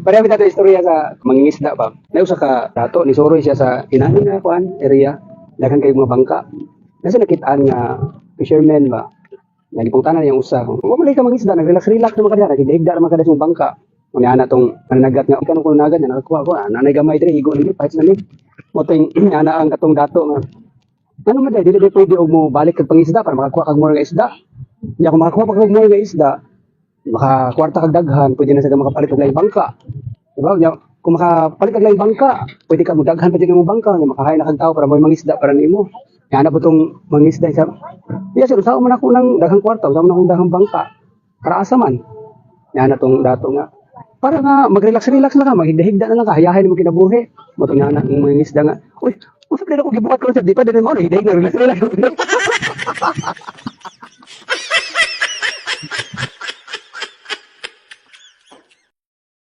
Pareha kita istorya sa mangingisda ba. Nausa ka dato ni Soroy siya sa inahin nga kuan area. Daghan kay mga bangka. Nasa nakitaan nga fisherman ba. Nga gipungtanan yang usa. Wa man ka mangisda, nag-relax-relax naman kada, nagigda naman kada sa bangka. Unya na tong mananagat nga ikan ko nagat na nakakuha ko. Nanay gamay diri higo ni pahit na ni. Mo ting ana ang katong dato nga. Ano man dili pwede og mo balik kag pangisda para makakuha kag more nga isda. Nya kung makakuha pa kag more nga isda, makakwarta kag daghan, pwede na sa makapalit og laing bangka. Diba? Kung makapalit kag laing bangka, pwede ka mo daghan pa din mo bangka, nya makahain na kag tao para may mangisda para nimo. Yan na po itong mangisda sa... Iya sir, usaw man ako ng daghang kwarta, usaw man akong daghang bangka. Para asa man. Yan na itong dato nga. Para nga, mag-relax-relax na ka, maghigda-higda na lang ka, hayahin mo kinabuhi. Matong nga na ang mangisda nga. Uy, usap din ako gibukat ko sir, di pa din mo, higda-higda, relax-relax.